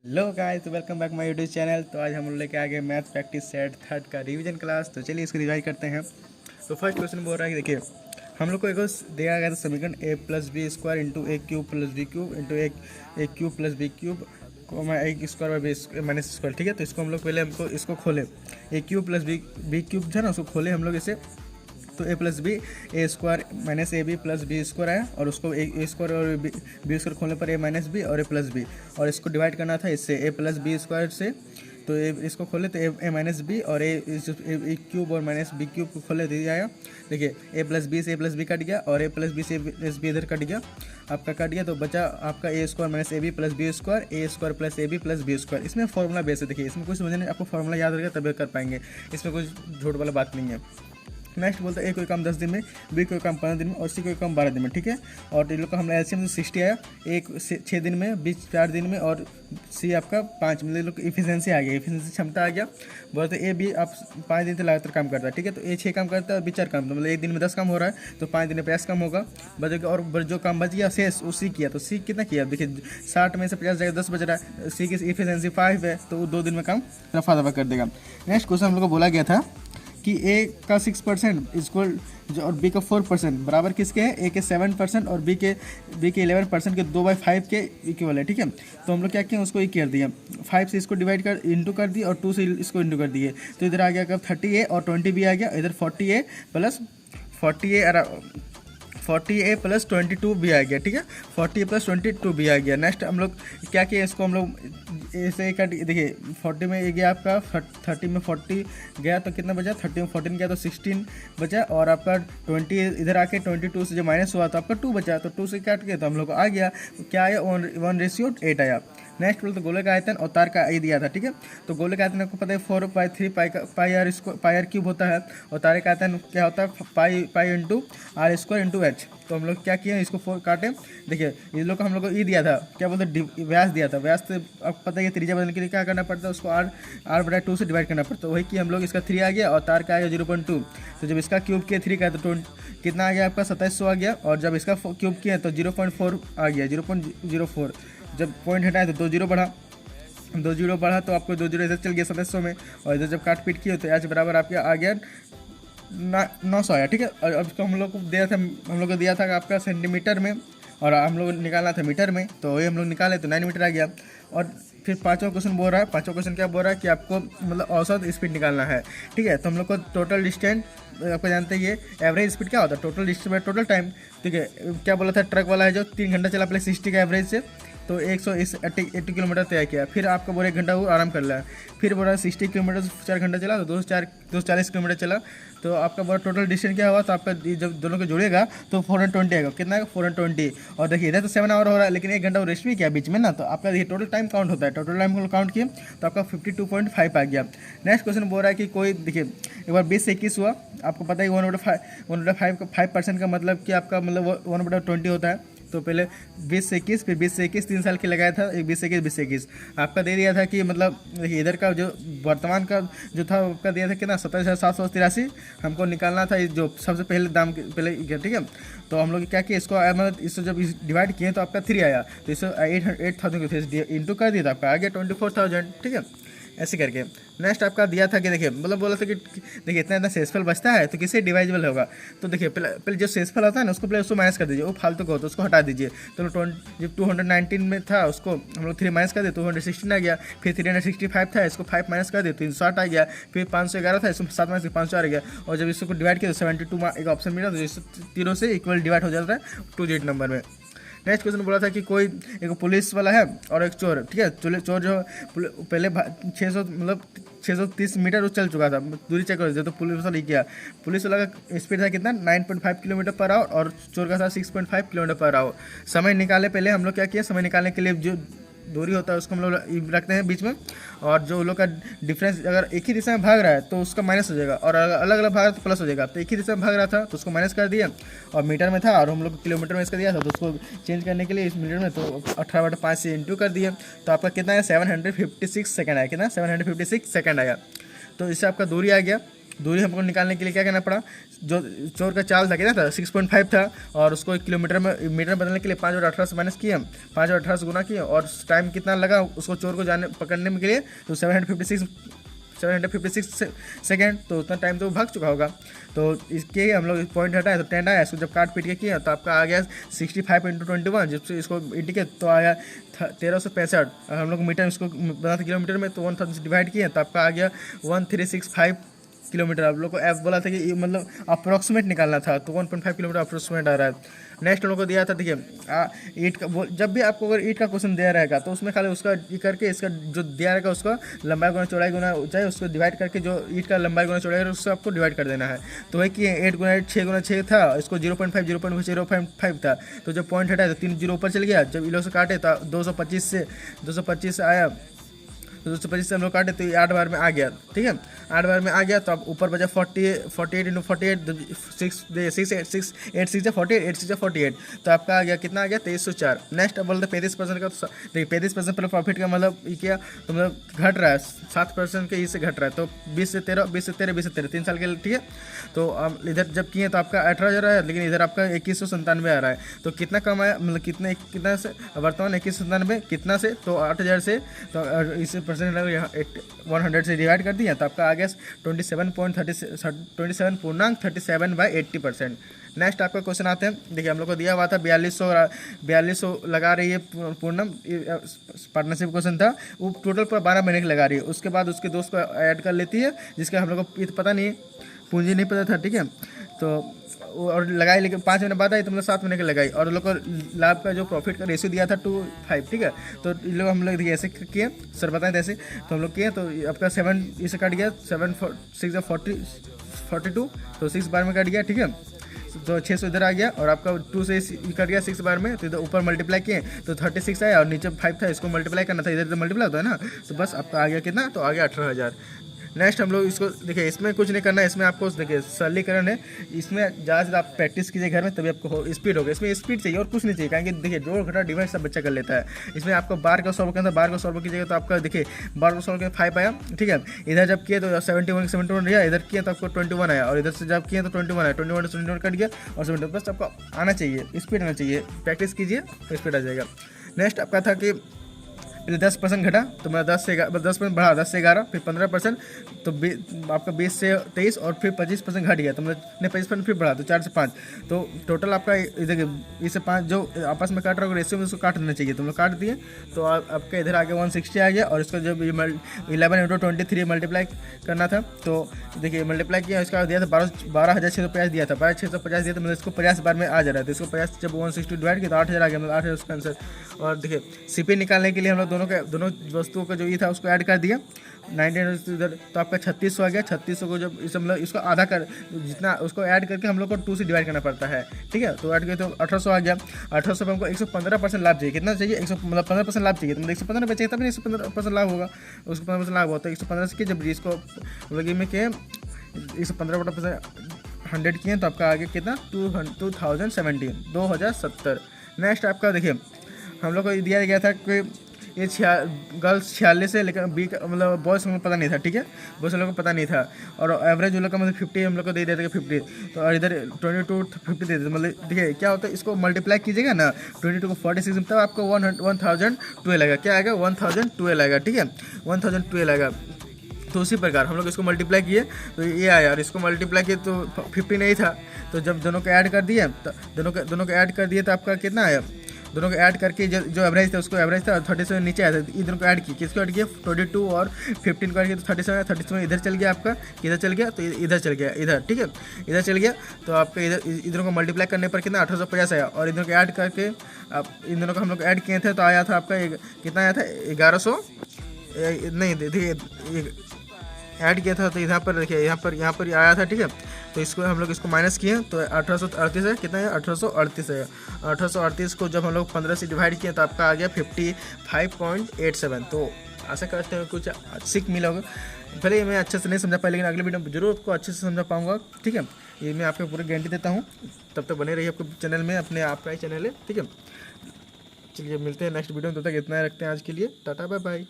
Hello guys, welcome back my YouTube channel. तो आज हम लोग लेके आ गए मैथ प्रैक्टिस सेट थर्ड का रिवीजन क्लास। तो चलिए इसको रिवाइज करते हैं। तो फर्स्ट क्वेश्चन बोल रहा है कि देखिए, हम लोग को एक दिया गया था समीकरण a plus b square into a cube plus b cube into a cube plus b cube a square by b minus square. ठीक है, तो इसको हम लोग पहले हमको इसको खोले, a cube plus b cube था ना, उसको खोले हम लोग इसे। तो a plus b a square minus a b plus b square आया, और उसको ए स्क्वायर और बी स्क्वायर खोलने पर ए माइनस बी और ए प्लस बी, और इसको डिवाइड करना था इससे ए प्लस बी स्क्वायर से। तो इसको खोले तो ए माइनस बी और ए क्यूब और माइनस बी क्यूब को खोले तो ये आया। देखिए ए प्लस बी से ए प्लस बी कट गया और ए प्लस बी से ए प्लस बी इधर कट गया, आपका कट गया। तो बचा आपका a square minus a b plus b square, a square plus a b plus b square. इसमें फॉर्मूला बेस है। देखिए इसमें कुछ समझने नहीं, आपको फॉर्मूला याद रहेगा तभी कर पाएंगे, इसमें कुछ झूठ वाला बात नहीं है। नेक्स्ट बोलते हैं ए कोई काम 10 दिन में, बी कोई काम 15 दिन में और सी कोई काम 12 दिन में। ठीक है, और इन लोग का हमने एलसीएम 60 आया, एक 6 दिन में, बी 4 दिन में और सी आपका 5 में। लोग इफिशिएंसी आ गया, इफिशिएंसी क्षमता आ गया। बोलते ए बी आप 5 दिन से लगातार काम करता है। ठीक है, तो ए 6 काम करता है और बी 4 काम, तो मतलब एक दिन में 10 काम हो रहा है, तो 5 दिन में 50 काम होगा बचेगा। और जो काम बच गया शेष वो सी किया, तो सी कितना किया, देखिए 60 में से 50 जाएगा, 10 बच रहा है। सी की इफिशिएंसी 5 है, तो वो 2 दिन में काम रफा दफा कर देगा। नेक्स्ट क्वेश्चन हम लोग को बोला गया था कि ए का 6% इक्वल और बी का 4% बराबर किसके हैं, ए के 7% और बी के 11% के 2/5 के इक्वल है। ठीक है, तो हम लोग क्या किए, उसको ये कर दिया, 5 से इसको डिवाइड कर इंटू कर दिए और 2 से इसको इंटू कर दिए। तो इधर आ गया कब 30A और 20B आ गया, इधर 40A plus 40A plus 22B आ गया। ठीक है, 40A प्लस 22B आ गया। नेक्स्ट हम लोग क्या किया, इसको हम लोग ऐसे कट, देखिए 40 में ये गया आपका, 30 में 40 गया तो कितना बचा, 30 में 14 गया तो 16 बचा, और आपका 20 इधर आके 22 से जो माइनस हुआ तो आपका 2 बचा, तो 2 से काट के तो हम लोग को आ गया क्या आया, 1:8 आया। नेक्स्ट बोलते गोले का आयतन और तार का ये दिया था। ठीक है, तो गोले का आयतन आपको पता है 4/3 पाई आर क्यूब होता है, और तारे का आयतन क्या होता है, pi into r square into h. तो हम लोग क्या किए, इसको 4 काटे। देखिए इस लोग को हम लोग को ये दिया था, क्या बोलते व्यास दिया था। व्यास से आपको पता है त्रिज्या बदलने के लिए क्या करना पड़ता है, उसको r/2 से डिवाइड करना पड़ता है। वही कि हम लोग इसका 3 आ गया और तार का आ गया 0.2। तो जब इसका क्यूब किया 3 का तो कितना आ गया आपका 2700 आ गया, और जब इसका क्यूब किया तो 0.4 आ गया, 0.04। जब पॉइंट हटाए तो 2 जीरो बढ़ा, 2 जीरो बढ़ा तो आपको 2 जीरो इधर चल गया 700 में, और इधर जब काट पीट किए तो एच बराबर आपके आ गया 900 आया। ठीक है, और अब इसको हम लोग को दिया था आपका सेंटीमीटर में, और हम लोग निकालना था मीटर में, तो ये हम लोग निकाले तो 9 मीटर आ गया। और फिर पाँचवा क्वेश्चन बोल रहा है, पाँचवा क्वेश्चन क्या बोल रहा है कि आपको मतलब औसत स्पीड निकालना है। ठीक है, तो हम लोग को टोटल डिस्टेंस, आपको जानते हैं ये एवरेज स्पीड क्या होता है, total distance by total time. ठीक है, क्या बोला था, ट्रक वाला है जो 3 घंटा चला पहले 60 का एवरेज से, तो 180 किलोमीटर तय किया। फिर आपका बोला 1 घंटा वो आराम कर लिया, फिर बोला 60 किलोमीटर 4 घंटा चला तो 240 किलोमीटर चला। तो आपका बोला टोटल डिस्टेंस क्या हुआ, तो आपका जब दोनों को जोड़ेगा तो 420 आएगा। कितना आएगा, 420। और देखिए इधर तो 7 आवर हो रहा है, लेकिन 1 घंटा वो रेस्ट भी किया बीच में ना, तो आपका देखिए टोटल टाइम काउंट होता है। टोटल टाइम को काउंट किए तो आपका 52.5 आ गया। नेक्स्ट क्वेश्चन बोल रहा है कि कोई, देखिए एक बार 20 से 21 हुआ, आपको पता है 1/5 का मतलब कि आपका मतलब 1/20 होता है। तो पहले 20 से 21, फिर 20 से 21, 3 साल के लगाया था, 20 से 21, 20 से 21 आपका दे दिया था कि मतलब देखिए इधर का जो वर्तमान का जो था आपका दिया था कितना, 27,783 हमको निकालना था, जो सबसे पहले दाम पहले। ठीक है, तो हम लोग क्या किया, इसको मतलब इससे जब डिवाइड किए तो आपका 3 आया, तो इससे 8,000 को इंटू कर दिया था, आपका आ गया 24,000। ठीक है, ऐसे करके। नेक्स्ट आपका दिया था कि देखिए मतलब बोला था कि देखिए इतना शेषफल बचता है तो किससे डिवाइजेबल होगा। तो देखिए पहले जो शेषफल होता है ना, उसको पहले उसको माइनस कर दीजिए, वो फालतू का होता है उसको हटा दीजिए। तो जब 219 में था उसको हम लोग 3 माइनस कर दिए, 216 आ गया। फिर 365 था, इसको 5 माइनस कर दिए, 360 आ गया। फिर 511 था, इसको 7 माइनस 500 आ गया। और जब इसको डिवाइड किया तो 72 एक ऑप्शन मिला, तो इससे तीनों से इक्वल डिवाइड हो जाता है 2 डिजिट नंबर में। नेक्स्ट क्वेश्चन बोला था कि कोई एक पुलिस वाला है और एक चोर। ठीक है, चोर जो पहले 600 मतलब 630 मीटर वो चल चुका था, दूरी चेक कर, तो पुलिस वाला किया, पुलिस वाला का स्पीड था कितना 9.5 किलोमीटर पर आवर, और चोर का था 6.5 किलोमीटर पर आवर। समय निकाले, पहले हम लोग क्या किया, समय निकालने के लिए जो दूरी होता है उसको हम लोग रखते हैं बीच में, और जो लोग का डिफरेंस अगर एक ही दिशा में भाग रहा है तो उसका माइनस हो जाएगा, और अगर अलग अलग भाग रहा है तो प्लस हो जाएगा। तो एक ही दिशा में भाग रहा था तो उसको माइनस कर दिया, और मीटर में था और हम लोग किलोमीटर में इसका दिया था, तो उसको चेंज करने के लिए इस मीटर में तो 18/5 से इंटू कर दिया। तो आपका कितना आया, 756 सेकंड आया। कितना, 756 सेकंड आया। तो इससे आपका दूरी आ गया। दूरी हमको निकालने के लिए क्या करना पड़ा, जो चोर का चाल था कितना था 6.5 था, और उसको किलोमीटर में मीटर बदलने के लिए 5/18 से माइनस किए, 5/18 से गुना किए, और टाइम कितना लगा उसको चोर को जाने पकड़ने में के लिए, तो 756 सेकेंड, तो उतना टाइम तो वो भाग चुका होगा। तो इसके हम लोग पॉइंट हटाए तो 10 आया, इसको जब काट पीट के किया तो आपका आ गया 65 × 21, जब से इसको इंडिकेट तो आया 1365। हम लोग मीटर इसको बना था किलोमीटर में, तो 1000 से डिवाइड किए तो आपका आ गया 1365 किलोमीटर। आप लोग को ऐप बोला था कि मतलब अप्रोक्सीमेट निकालना था, तो 1.5 किलोमीटर अप्रोक्सीमेट आ रहा है। नेक्स्ट हम लोग को दिया था, देखिए ईट का, जब भी आपको अगर ईट का क्वेश्चन दिया रहेगा तो उसमें खाली उसका ये करके इसका जो दिया रहेगा उसका लंबाई गुना चौड़ाई गुना ऊंचाई उसको डिवाइड करके जो ईट का लंबाई गुना चौड़ाई उसको आपको डिवाइड कर देना है। तो वही कि 8 × 8 6 × 6 था, इसको 0.5 था, तो जब पॉइंट हटाया तो 3 जीरो ऊपर चल गया। जब इलो से काटे तो 225 से आया, तो 225 से हम लोग काटे तो 8 बार में आ गया, ठीक है 8 बार में आ गया। तो अब ऊपर बचा 48 × 48 48, तो आपका आ गया कितना आ गया 2304। नेक्स्ट अब बोलते 35% का, तो देखिए 35% पर प्रॉफिट का मतलब ये क्या, तो मतलब घट रहा है 7% के इससे घट रहा है, तो 20 से 13 3 साल के लिए, ठीक है। तो अब इधर जब किए तो आपका 18,000 आया, लेकिन इधर आपका 2197 आ रहा है। तो कितना कम आया, मतलब कितना से वर्तमान 2197 कितना से, तो 8,000 से, तो इससे परसेंट यहाँ 100 से डिवाइड कर दिया तो आपका आ गया 27.37/80%। नेक्स्ट आपका क्वेश्चन आते हैं, देखिए हम लोग को दिया हुआ था 4200 लगा रही है पूनम, पार्टनरशिप क्वेश्चन था, वो टोटल पर 12 महीने की लगा रही है। उसके बाद उसके दोस्त को ऐड कर लेती है, जिसका हम लोग को पता नहीं, पूंजी नहीं पता था, ठीक है। तो और लगाई, लेकिन 5 महीने बाद आई तो मतलब 7 महीने की लगाई, और लोग को लाभ का जो प्रॉफिट का रेशियो दिया था 2:5, ठीक है। तो इन लोग हम लोग देखिए ऐसे किए, सर बताएं ऐसे, तो हम लोग किए तो आपका 7 इसे कट गया, 7 6 42, तो 6 बार में कट गया, ठीक है। तो 600 इधर आ गया, और आपका 2 से कट गया 6 बार में, तो इधर ऊपर मल्टीप्लाई किए तो 36 आया, और नीचे 5 था, इसको मल्टीप्लाई करना था, इधर तो मल्टीप्लाई होता है ना, तो बस आपका आ गया कितना, तो आ गया 18,000। नेक्स्ट हम लोग इसको देखिए, इसमें कुछ नहीं करना है, इसमें आपको देखिए सरलीकरण है, इसमें ज़्यादा से आप प्रैक्टिस कीजिए घर में, तभी आपको स्पीड होगा। इसमें स्पीड चाहिए और कुछ नहीं चाहिए, कारण कि देखिए जोड़ घटा डिवाइड सब बच्चा कर लेता है। इसमें आपको बार का सॉल्व करना, बार का सॉल्व कीजिएगा तो आपका देखिए बार का सॉल्व करके 5 आया, ठीक है। इधर जब किए तो 71 आया, इधर किया तो आपको 21 आया, और इधर से जब किए तो 21 आया, 21 कट गया, और 70 बस आपको आना चाहिए, स्पीड आना चाहिए, प्रैक्टिस कीजिए तो स्पीड आ जाएगा। नेक्स्ट आपका था कि 10% घटा, तो मैं 10% बढ़ा, 10 से 11, फिर 15%, तो आपका 20 से 23, और फिर 25% घट गया, तो मतलब नहीं 25% फिर बढ़ा, तो 4 से 5, तो टोटल आपका देखिए इससे 5 जो आपस में काट रहा होगा रेशियो में उसको काट देना चाहिए, तो हम लोग काट दिए, तो आपका इधर आ गया 160 आ गया। और इसका जब 11 × 23 मल्टीप्लाई करना था, तो देखिए मल्टीप्लाई किया, इसका दिया था 12,650 दिया था, 12,650 दिया था, मतलब इसको 50 बार में आ जा रहा है, तो इसको 50 जब 160 डिवाइड किया तो 8,000 आ गया, मतलब 8,000 उसका आंसर। और देखिए सीपी निकालने के लिए हम लोग दोनों वस्तुओं का जो ये था उसको ऐड कर दिया 19 इधर, तो आपका 3600 आ गया। 3600 को जब इस मतलब इसको आधा कर, जितना उसको ऐड करके हम लोग को 2 से डिवाइड करना पड़ता है, ठीक है। तो ऐड किया तो 1800 आ गया। 1800 पे हमको 115% लाभ चाहिए, कितना चाहिए 100 मतलब 15% लाभ चाहिए, तो मतलब 115 पे चाहिए तभी 115% लाभ होगा, उसको 15% लाभ होता है। 115 से जब इसको मतलब में के 115% 100 किए तो आपका आगे कितना 2070। नेक्स्ट आपका देखिए हम लोग को दिया गया था कि ये गर्ल्स 46 है, लेकिन बी का मतलब बॉयज़ हम लोग पता नहीं था, ठीक है, बॉयज़ हम लोग को पता नहीं था। और एवरेज हम लोग का मतलब 50 हम लोग को दे देते 50, तो और इधर 22 50 दे देते, मतलब देखिए क्या होता है, इसको मल्टीप्लाई कीजिएगा ना 22 को 46 तब आपको 1012 आएगा, क्या आएगा 1012 आएगा, ठीक है 1012 आएगा। तो उसी प्रकार हम लोग इसको मल्टीप्लाई किए तो ये आया, और इसको मल्टीप्लाई किए तो 50 नहीं था, तो जब दोनों को ऐड कर दिए तो दोनों को ऐड कर दिए तो आपका कितना आया, दोनों को ऐड करके जो एवरेज था उसको एवरेज था 37 नीचे आया था, इधर को ऐड किया, किसको ऐड किया 22 और 15 को ऐड किया तो 37 इधर चल गया, आपका इधर चल गया, तो इधर चल गया, इधर ठीक है इधर चल गया, तो आपका इधर को मल्टीप्लाई करने पर कितना 1850 आया, और इधर को ऐड करके आप इन दोनों को हम लोग ऐड किए थे तो आया था आपका कितना आया था 1100 नहीं देखिए ऐड किया था, तो यहाँ पर देखिए यहाँ पर आया था, ठीक है। तो इसको हम लोग इसको माइनस किए तो 1838 है, कितना है 1838 है। 1838 को जब हम लोग 15 से डिवाइड किए तो आपका आ गया 55.87। तो आशा करते हैं कुछ सीख मिला होगा, भले मैं अच्छे से नहीं समझा पाया, लेकिन अगले वीडियो में जरूर आपको अच्छे से समझा पाऊंगा, ठीक है। ये मैं आपको पूरी गारंटी देता हूँ। तब तक बने रहिए आपको चैनल में, अपने आपका ही चैनल है, ठीक है। चलिए मिलते हैं नेक्स्ट वीडियो में, तब तक इतना रखते हैं आज के लिए, टाटा बाय बाय।